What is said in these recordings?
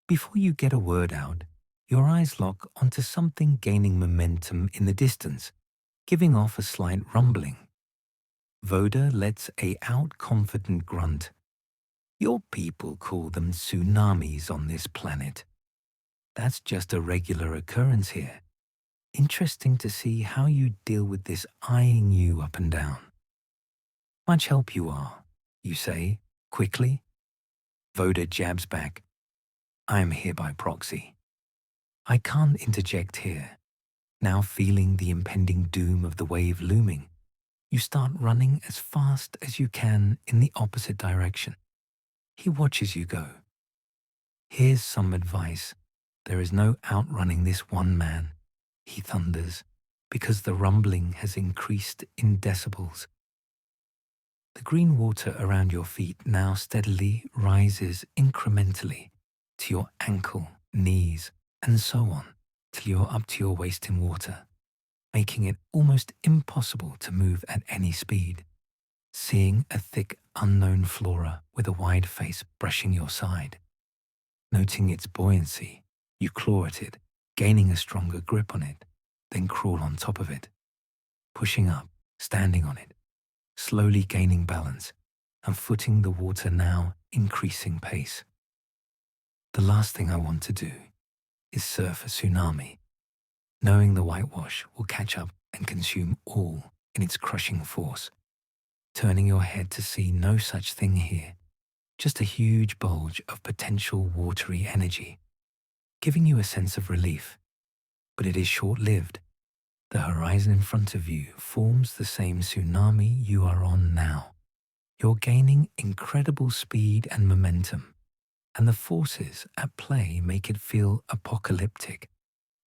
Before you get a word out, your eyes lock onto something gaining momentum in the distance, giving off a slight rumbling. Voda lets a out-confident grunt. Your people call them tsunamis on this planet. That's just a regular occurrence here. Interesting to see how you deal with this eyeing you up and down. Much help you are, you say, quickly. Voda jabs back. I am here by proxy. I can't interject here. Now feeling the impending doom of the wave looming, you start running as fast as you can in the opposite direction. He watches you go. Here's some advice. There is no outrunning this one man, he thunders, because the rumbling has increased in decibels. The green water around your feet now steadily rises incrementally to your ankle, knees, and so on, till you're up to your waist in water, making it almost impossible to move at any speed. Seeing a thick, unknown flora with a wide face brushing your side. Noting its buoyancy, you claw at it, gaining a stronger grip on it, then crawl on top of it. Pushing up, standing on it, slowly gaining balance, and footing the water now increasing pace. The last thing I want to do is surf a tsunami, knowing the whitewash will catch up and consume all in its crushing force, turning your head to see no such thing here, just a huge bulge of potential watery energy, giving you a sense of relief. But it is short-lived. The horizon in front of you forms the same tsunami you are on now. You're gaining incredible speed and momentum, and the forces at play make it feel apocalyptic.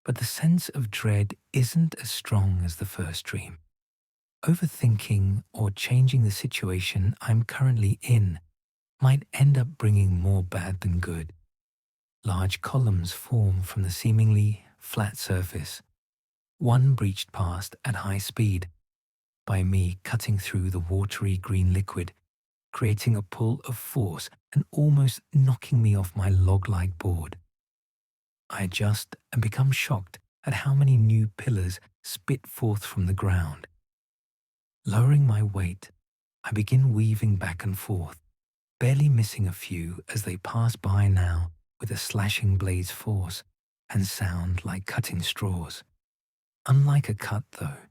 But the sense of dread isn't as strong as the first dream. Overthinking or changing the situation I'm currently in might end up bringing more bad than good. Large columns form from the seemingly flat surface, one breached past at high speed, by me cutting through the watery green liquid, creating a pull of force and almost knocking me off my log-like board. I adjust and become shocked at how many new pillars spit forth from the ground. Lowering my weight, I begin weaving back and forth, barely missing a few as they pass by now with a slashing blade's force and sound like cutting straws. Unlike a cut, though,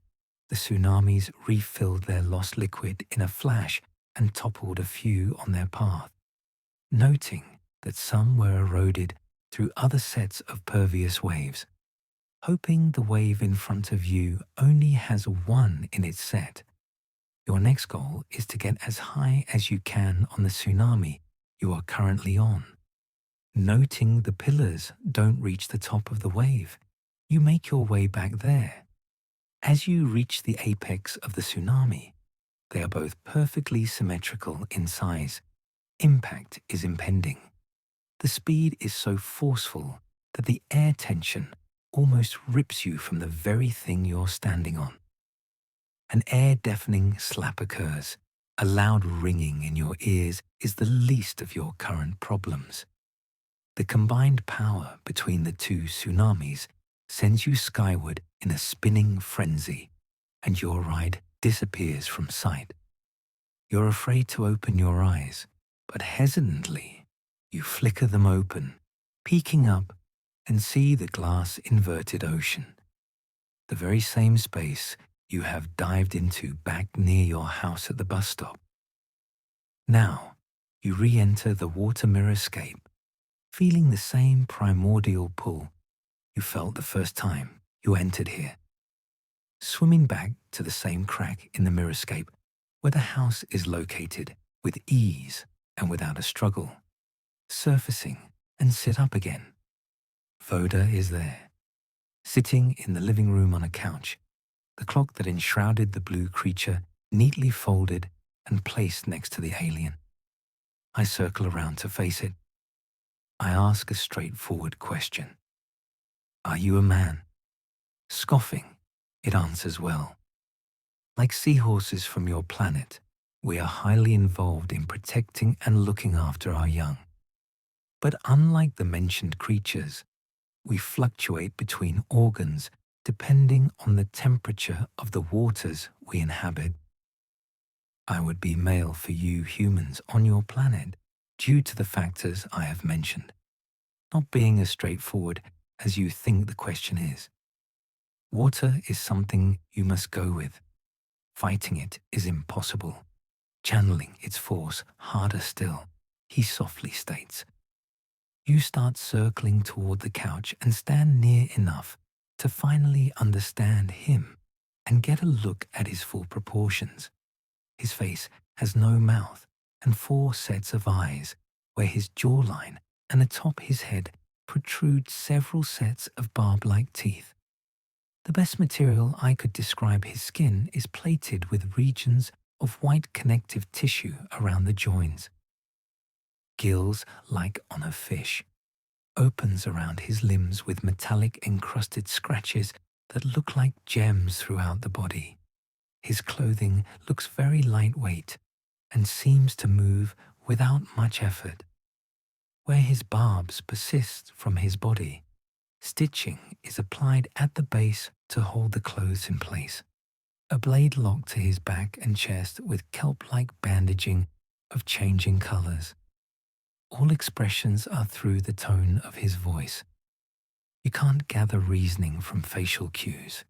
the tsunamis refilled their lost liquid in a flash and toppled a few on their path, noting that some were eroded through other sets of pervious waves. Hoping the wave in front of you only has one in its set, your next goal is to get as high as you can on the tsunami you are currently on. Noting the pillars don't reach the top of the wave, you make your way back there. As you reach the apex of the tsunami, they are both perfectly symmetrical in size. Impact is impending. The speed is so forceful that the air tension almost rips you from the very thing you're standing on. An air-deafening slap occurs. A loud ringing in your ears is the least of your current problems. The combined power between the two tsunamis sends you skyward in a spinning frenzy, and your ride disappears from sight. You're afraid to open your eyes, but hesitantly, you flicker them open, peeking up and see the glass-inverted ocean. The very same space you have dived into back near your house at the bus stop. Now, you re-enter the water mirrorscape, feeling the same primordial pull you felt the first time you entered here. Swimming back to the same crack in the mirrorscape where the house is located with ease and without a struggle. Surfacing and sit up again. Voda is there, sitting in the living room on a couch, the clock that enshrouded the blue creature neatly folded and placed next to the alien. I circle around to face it. I ask a straightforward question. Are you a man? Scoffing, it answers well. Like seahorses from your planet, we are highly involved in protecting and looking after our young. But unlike the mentioned creatures, we fluctuate between organs depending on the temperature of the waters we inhabit. I would be male for you humans on your planet due to the factors I have mentioned, not being as straightforward as you think the question is. Water is something you must go with. Fighting it is impossible. Channeling its force harder still, he softly states. You start circling toward the couch and stand near enough to finally understand him and get a look at his full proportions. His face has no mouth and 4 sets of eyes, where his jawline and atop his head protrude several sets of barb-like teeth. The best material I could describe his skin is plated with regions of white connective tissue around the joints. Gills like on a fish. Opens around his limbs with metallic encrusted scratches that look like gems throughout the body. His clothing looks very lightweight and seems to move without much effort. Where his barbs persist from his body, stitching is applied at the base to hold the clothes in place. A blade locked to his back and chest with kelp-like bandaging of changing colors. All expressions are through the tone of his voice. You can't gather reasoning from facial cues.